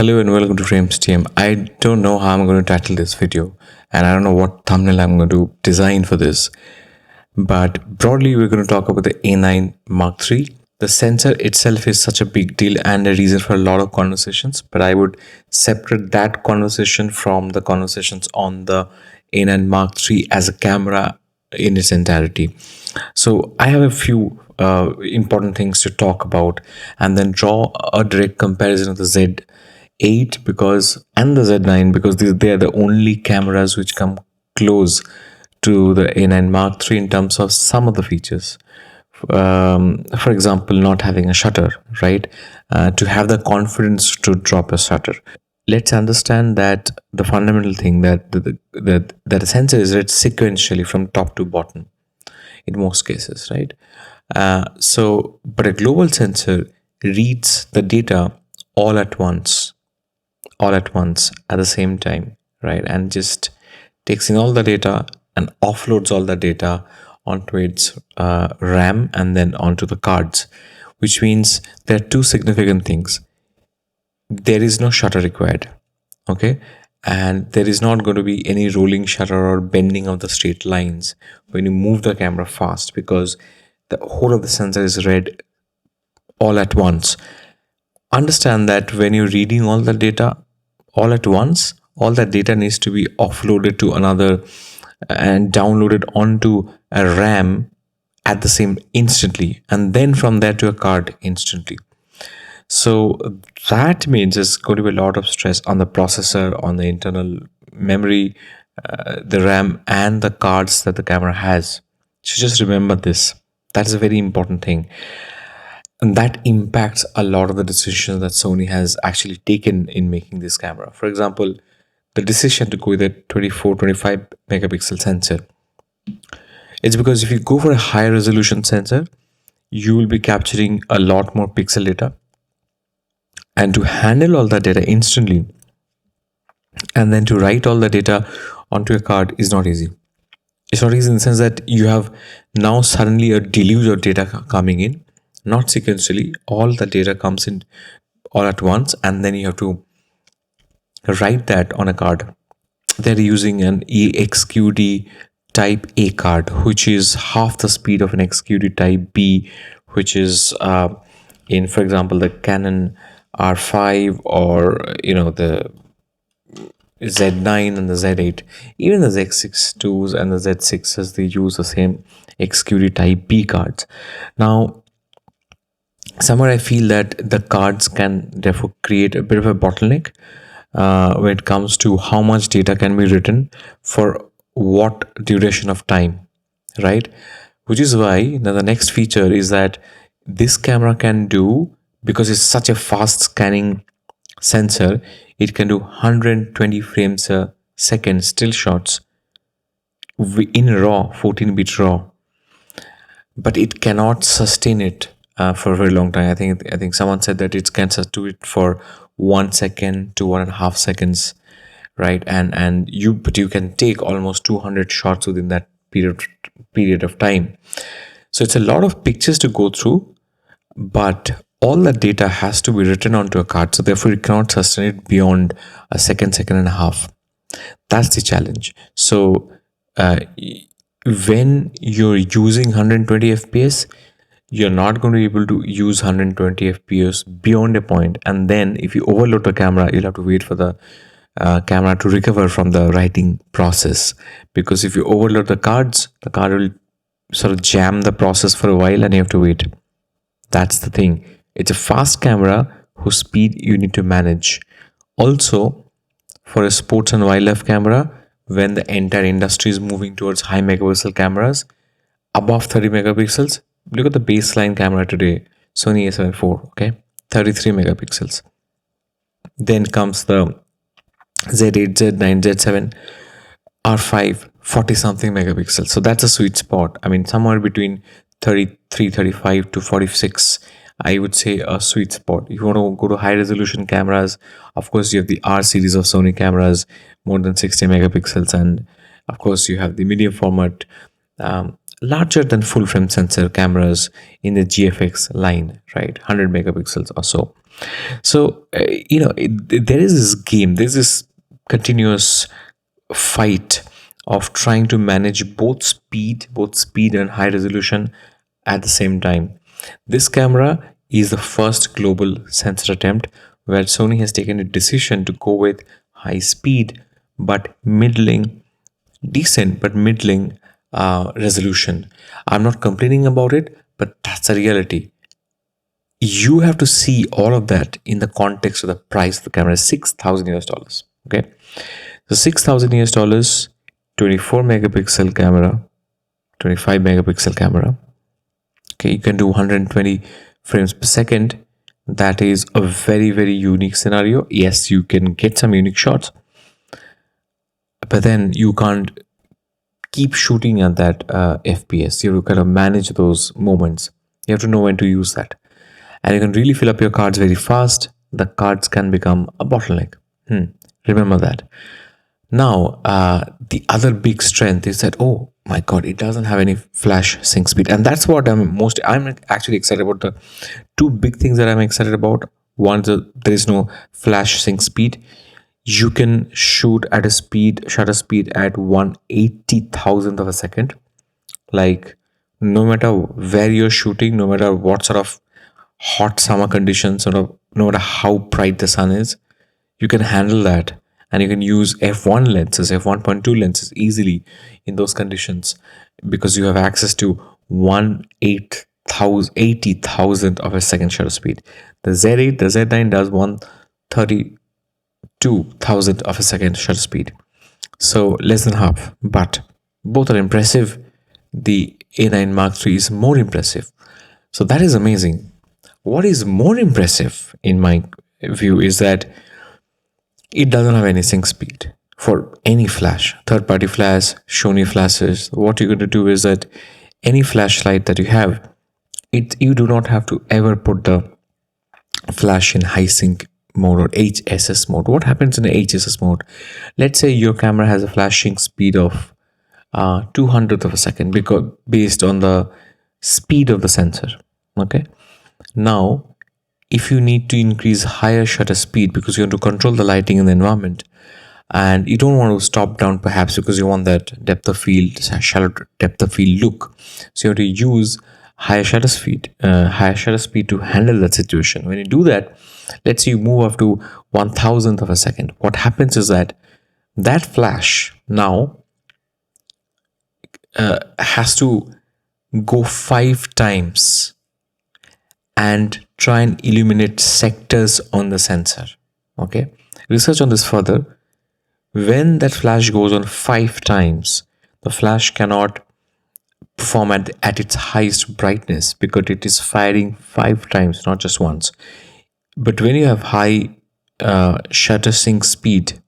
Hello and welcome to Frames TM. I don't know how I'm going to title this video, and I don't know what thumbnail I'm going to design for this. But broadly, we're going to talk about the A9 Mark III. The sensor itself is such a big deal and a reason for a lot of conversations, but I would separate that conversation from the conversations on the A9 Mark III as a camera in its entirety. So I have a few important things to talk about and then draw a direct comparison of the Z8 and the Z9 because they are the only cameras which come close to the A9 Mark III in terms of some of the features. For example, not having a shutter, right? To have the confidence to drop a shutter. Let's understand that the fundamental thing that a sensor is read sequentially from top to bottom in most cases, right? But a global sensor reads the data all at once at the same time, right? And just takes in all the data and offloads all the data onto its RAM and then onto the cards, which means there are two significant things. There is no shutter required, okay? And there is not going to be any rolling shutter or bending of the straight lines when you move the camera fast, because the whole of the sensor is read all at once. Understand that when you're reading all the data all at once, all that data needs to be offloaded to another and downloaded onto a RAM at the same instantly, and then from there to a card instantly. So that means there's going to be a lot of stress on the processor, on the internal memory, the RAM, and the cards that the camera has. So just remember this. That is a very important thing. And that impacts a lot of the decisions that Sony has actually taken in making this camera. For example, the decision to go with a 24-25 megapixel sensor. It's because if you go for a higher resolution sensor, you will be capturing a lot more pixel data. And to handle all that data instantly and then to write all the data onto a card is not easy. It's not easy in the sense that you have now suddenly a deluge of data coming in, not sequentially. All the data comes in all at once, and then you have to write that on a card. They're using an XQD type A card, which is half the speed of an XQD type B, which is in, for example, the Canon R5 or the Z9 and the Z8. Even the Z6 and the Z6s, they use the same XQD type B cards. Now, somewhere I feel that the cards can therefore create a bit of a bottleneck when it comes to how much data can be written for what duration of time, right? Which is why now the next feature is that this camera can do, because it's such a fast scanning sensor, it can do 120 frames a second still shots in raw, 14-bit raw, but it cannot sustain it for a very long time. I think someone said that it can do it for 1 second to 1.5 seconds, right? But you can take almost 200 shots within that period of time. So it's a lot of pictures to go through, but all that data has to be written onto a card. So therefore, it cannot sustain it beyond a second and a half. That's the challenge. So when you're using 120 FPS, you're not going to be able to use 120 FPS beyond a point. And then if you overload the camera, you'll have to wait for the camera to recover from the writing process. Because if you overload the cards, the card will sort of jam the process for a while and you have to wait. That's the thing. It's a fast camera whose speed you need to manage. Also, for a sports and wildlife camera, when the entire industry is moving towards high megapixel cameras, above 30 megapixels, look at the baseline camera today, Sony A7 IV, okay, 33 megapixels. Then comes the Z8, Z9, Z7, R5, 40 something megapixels. So that's a sweet spot. I mean, somewhere between 33, 35 to 46, I would say a sweet spot. If you want to go to high resolution cameras, of course, you have the R series of Sony cameras, more than 60 megapixels. And of course, you have the medium format, larger than full frame sensor cameras in the GFX line, right? 100 megapixels or so. So, there is this game, there's this continuous fight of trying to manage both speed and high resolution at the same time. This camera is the first global sensor attempt where Sony has taken a decision to go with high speed but middling, decent but middling resolution. I'm not complaining about it, but that's a reality. You have to see all of that in the context of the price of the camera, 6,000 US dollars. Okay, so 6,000 US dollars, 24 megapixel camera, 25 megapixel camera. Okay, you can do 120 frames per second. That is a very, very unique scenario. Yes, you can get some unique shots, but then you can't keep shooting at that FPS. You have to kind of manage those moments. You have to know when to use that. And you can really fill up your cards very fast. The cards can become a bottleneck. Remember that. Now, the other big strength is that, oh my God, it doesn't have any flash sync speed. And that's what I'm actually excited about. The two big things that I'm excited about. One is there is no flash sync speed. You can shoot at a shutter speed at 1/80,000th of a second. Like, no matter where you're shooting, no matter what sort of hot summer conditions, no matter how bright the sun is, you can handle that, and you can use f1 lenses, f1.2 lenses easily in those conditions, because you have access to 1/80,000th of a second shutter speed. The Z8, the Z9 does 1/32,000th of a second shutter speed, so less than half, but both are impressive. The A9 Mark III is more impressive, so that is amazing. What is more impressive in my view is that it doesn't have any sync speed for any flash, third party flash, Sony flashes. What you're going to do is that any flashlight that you have, you do not have to ever put the flash in high sync mode or HSS mode. What happens in the HSS mode? Let's say your camera has a flashing speed of 200th of a second, because based on the speed of the sensor. Okay. Now, if you need to increase higher shutter speed because you want to control the lighting in the environment, and you don't want to stop down perhaps because you want that depth of field, shallow depth of field look, so you have to use higher shutter speed to handle that situation. When you do that, let's say you move up to 1,000th of a second, what happens is that flash now has to go 5 times and try and illuminate sectors on the sensor. Okay, research on this further. When that flash goes on 5 times, the flash cannot perform at its highest brightness because it is firing 5 times, not just once. But when you have high shutter sync speed,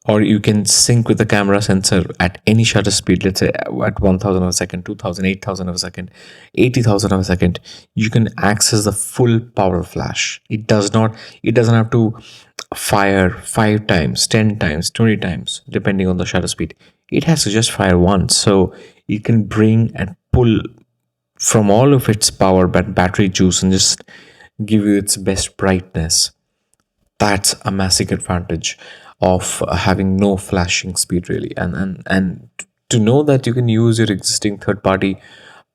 or you can sync with the camera sensor at any shutter speed, let's say at 1,000 of a second, 2,000, 8,000 of a second, 80,000 of a second, you can access the full power flash. It doesn't have to fire 5 times, 10 times, 20 times, depending on the shutter speed. It has to just fire once. So it can bring and pull from all of its power, but battery juice, and just give you its best brightness. That's a massive advantage of having no flashing speed, really. And to know that you can use your existing third party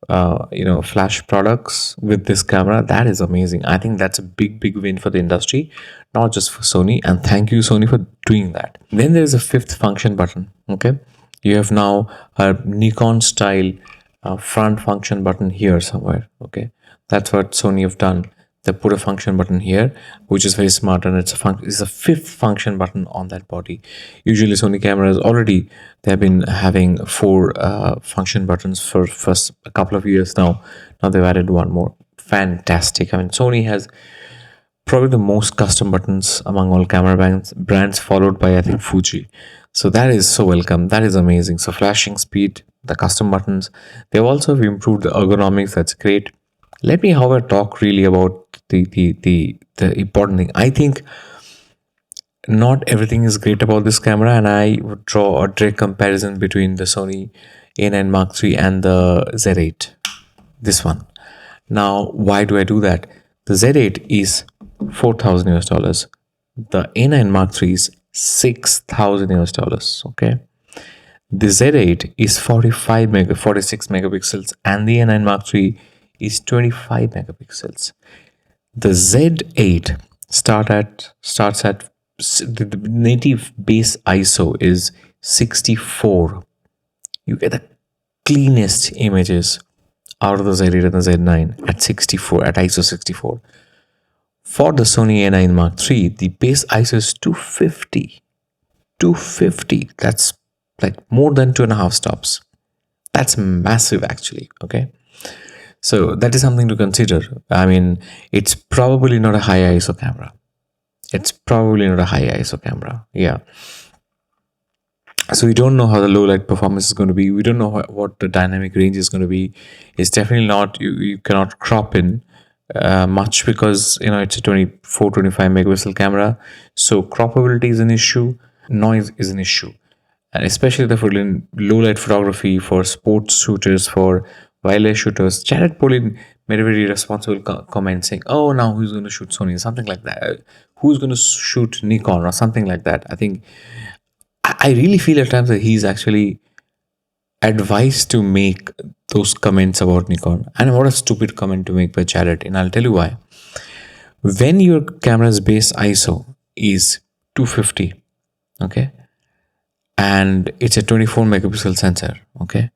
flash products with this camera, that is amazing. I think that's a big win for the industry, not just for Sony, and thank you, Sony, for doing that. Then there is a 5th function button. Okay, you have now a Nikon style front function button here somewhere. Okay, that's what Sony have done. They put a function button here, which is very smart, and it's a 5th function button on that body. Usually Sony cameras already, they have been having 4 function buttons for first a couple of years now. Now they've added one more. Fantastic. I mean, Sony has probably the most custom buttons among all camera brands, followed by, I think, Fuji. So that is so welcome. That is amazing. So flashing speed, the custom buttons, they've also improved the ergonomics. That's great. Let me, however, talk really about the important thing. I think not everything is great about this camera, and I would draw a direct comparison between the Sony A9 Mark III and the Z8, this one. Now, why do I do that? The Z8 is 4,000 US dollars. The A9 Mark III is 6,000 US dollars. Okay. The Z8 is 46 megapixels, and the A9 Mark III is 25 megapixels. The Z8 starts at the native base ISO is 64. You get the cleanest images out of the Z8 and the Z9 at 64 at ISO 64. For the Sony A9 Mark III, the base ISO is 250. 250. That's like more than 2.5 stops. That's massive, actually. Okay. So that is something to consider. I mean, it's probably not a high ISO camera. It's probably not a high ISO camera. Yeah. So we don't know how the low light performance is going to be. We don't know what the dynamic range is going to be. It's definitely not, you cannot crop in much, because it's a 25 megapixel camera. So croppability is an issue, noise is an issue, and especially for low light photography, for sports shooters, for wildlife shooters. Jared Polin made a very responsible comment saying, "Oh, now who's going to shoot Sony?" Something like that. Who's going to shoot Nikon or something like that? I think I really feel at times that he's actually advised to make those comments about Nikon. And what a stupid comment to make by Jared. And I'll tell you why. When your camera's base ISO is 250, okay, and it's a 24 megapixel sensor, okay,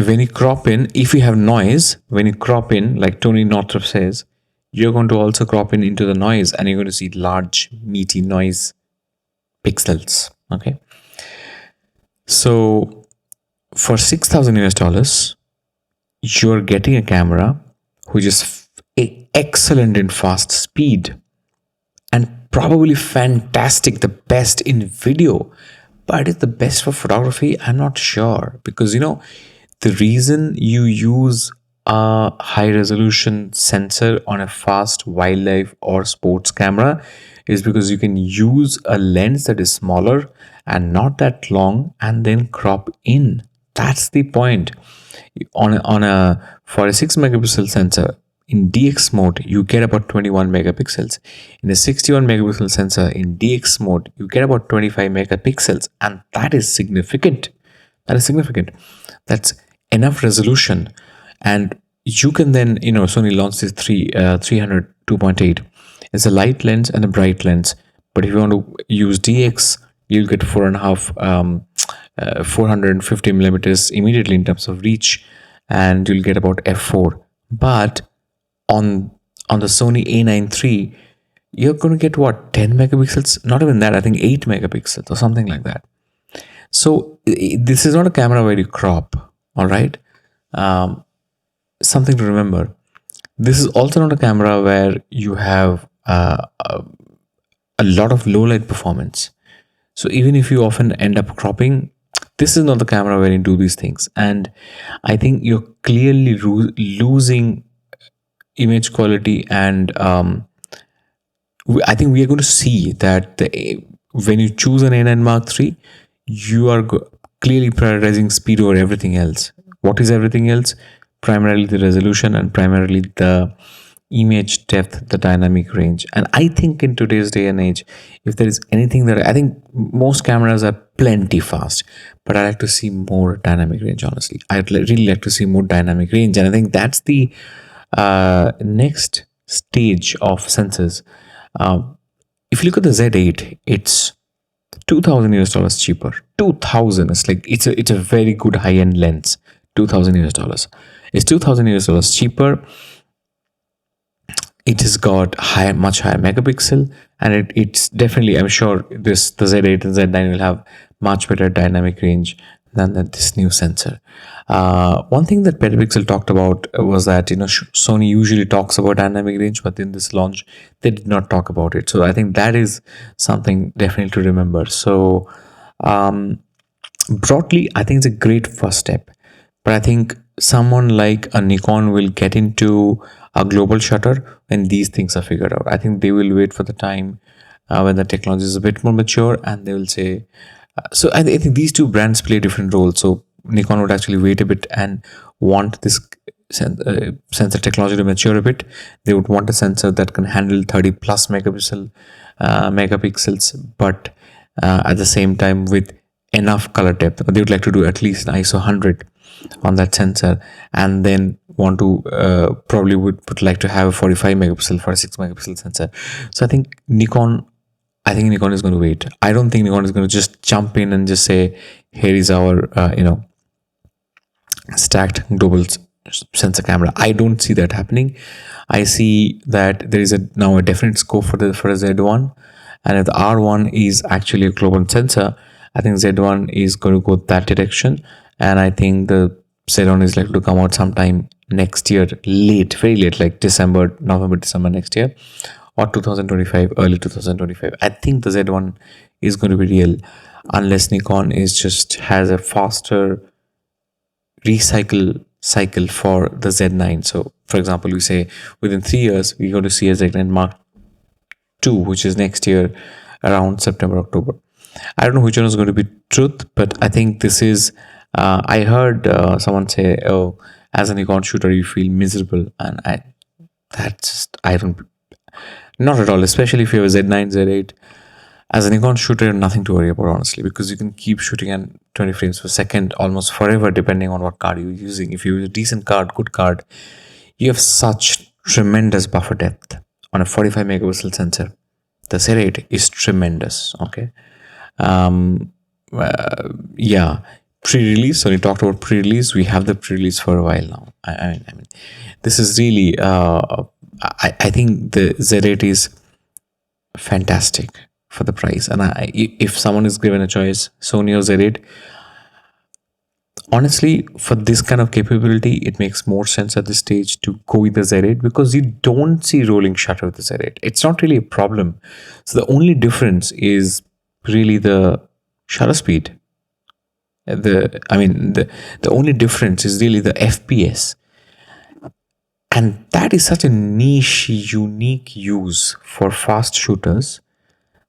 when you crop in, if you have noise, when you crop in, like Tony Northrup says, you're going to also crop in into the noise, and you're going to see large, meaty noise pixels, okay. So for 6,000 US dollars, you're getting a camera which is excellent in fast speed and probably fantastic, the best in video. But is the best for photography? I'm not sure, because the reason you use a high resolution sensor on a fast wildlife or sports camera is because you can use a lens that is smaller and not that long, and then crop in. That's the point. On a 46 megapixel sensor in DX mode, you get about 21 megapixels. In a 61 megapixel sensor in DX mode, you get about 25 megapixels, and that is significant. That is significant. That's enough resolution. And you can then, Sony launched this 300 2.8. It's a light lens and a bright lens. But if you want to use DX, you'll get 450 millimeters immediately in terms of reach, and you'll get about f4. But on the Sony A9 III, you're going to get what, 10 megapixels? Not even that. I think 8 megapixels or something like that. So this is not a camera where you crop. All right. Something to remember. This is also not a camera where you have a lot of low light performance. So even if you often end up cropping, this is not the camera where you do these things. And I think you're clearly losing image quality. And I think we are going to see that when you choose an A9 Mark III, you are clearly prioritizing speed over everything else. What is everything else? Primarily the resolution, and primarily the image depth, the dynamic range. And I think in today's day and age, if there is anything that I think most cameras are plenty fast, but I like to see more dynamic range. Honestly, I'd really like to see more dynamic range, and I think that's the next stage of sensors. If you look at the Z8, it's 2,000 US dollars cheaper. 2,000. It's like it's a very good high end lens. 2,000 US dollars. It's 2,000 US dollars cheaper. It has got much higher megapixel, and it's definitely, I'm sure the Z8 and Z9 will have much better dynamic range than this new sensor. One thing that Petapixel talked about was that Sony usually talks about dynamic range, but in this launch they did not talk about it. So I think that is something definitely to remember. So broadly, I think it's a great first step, but I think someone like a Nikon will get into a global shutter when these things are figured out. I think they will wait for the time when the technology is a bit more mature, and they will say, so I think these two brands play different roles. So Nikon would actually wait a bit and want this sensor technology to mature a bit. They would want a sensor that can handle 30 plus megapixels, but at the same time with enough color depth. They would like to do at least an ISO 100 on that sensor, and then want to probably would like to have a 45 megapixel, 46 megapixel sensor. So I think Nikon is going to wait. I don't think Nikon is going to just jump in and just say, here is our stacked global sensor camera. I don't see that happening. I see that there is now a definite scope for a Z1, and if the R1 is actually a global sensor, I think Z1 is going to go that direction, and I think the Z1 is likely to come out sometime next year, very late, like November, December next year, or 2025, early 2025. I think the Z1 is going to be real, unless Nikon has a faster recycle cycle for the Z9. So for example, we say within 3 years we're going to see a Z9 Mark II, which is next year around September, October. I don't know which one is going to be truth, but I think this is I heard someone say, oh, as a Nikon shooter you feel miserable, and I don't, not at all, especially if you have a Z9, Z8. As a Nikon shooter, you have nothing to worry about, honestly, because you can keep shooting at 20 frames per second almost forever, depending on what card you're using. If you use a decent card, good card, you have such tremendous buffer depth on a 45 megapixel sensor. The Z8 is tremendous. Okay. Yeah. Pre-release. So we talked about pre-release. We have the pre-release for a while now. I mean, this is really. I think the Z8 is fantastic for the price, and if someone is given a choice, Sony or Z8, honestly, for this kind of capability, it makes more sense at this stage to go with the Z8, because you don't see rolling shutter with the Z8. It's not really a problem. So the only difference is really the shutter speed. The only difference is really the FPS, and that is such a niche, unique use for fast shooters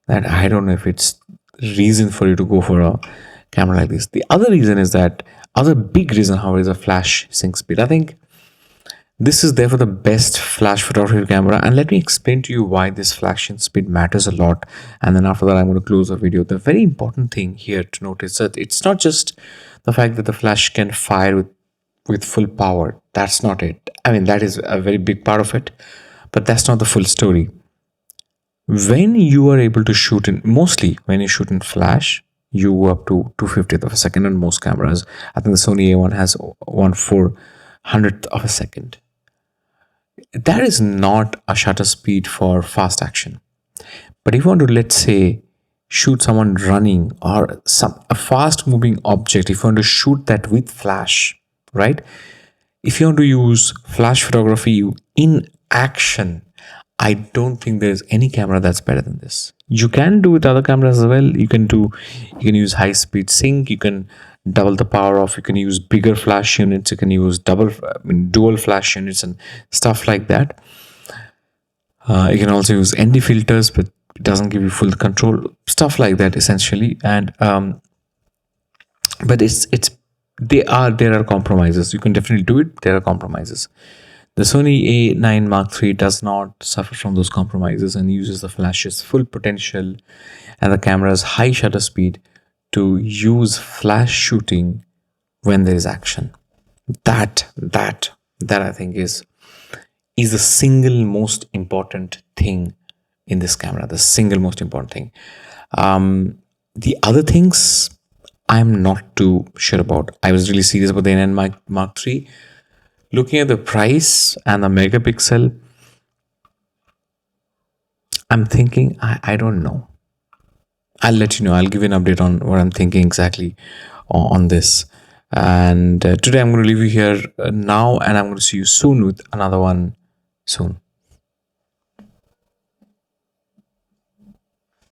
that I don't know if it's reason for you to go for a camera like this. The other reason is that, other big reason, however, is a flash sync speed. I think this is therefore the best flash photography camera, and let me explain to you why this flash sync speed matters a lot, and then after that I'm going to close the video. The very important thing here to note is that it's not just the fact that the flash can fire with full power. That's not it. I mean, that is a very big part of it, but that's not the full story. When you are able to shoot when you shoot in flash, you go up to 2/50th of a second on most cameras. I think the Sony A1 has 1/400th of a second. That is not a shutter speed for fast action. But if you want to, let's say, shoot someone running or a fast moving object, if you want to shoot that with flash, right? If you want to use flash photography in action, I don't think there's any camera that's better than this. You can do with other cameras as well. You can use high speed sync. You can double the power off. You can use bigger flash units. You can use dual flash units and stuff like that. You can also use ND filters, but it doesn't give you full control. Stuff like that, essentially. And but there are compromises. You can definitely do it. There are compromises. The Sony A9 Mark III does not suffer from those compromises and uses the flash's full potential and the camera's high shutter speed to use flash shooting when there is action. That I think is the single most important thing in this camera. The single most important thing. The other things I'm not too sure about. I was really serious about the A9 Mark III. Looking at the price and the megapixel, I'm thinking, I don't know. I'll let you know. I'll give you an update on what I'm thinking exactly on this. And today I'm going to leave you here now, and I'm going to see you soon with another one soon.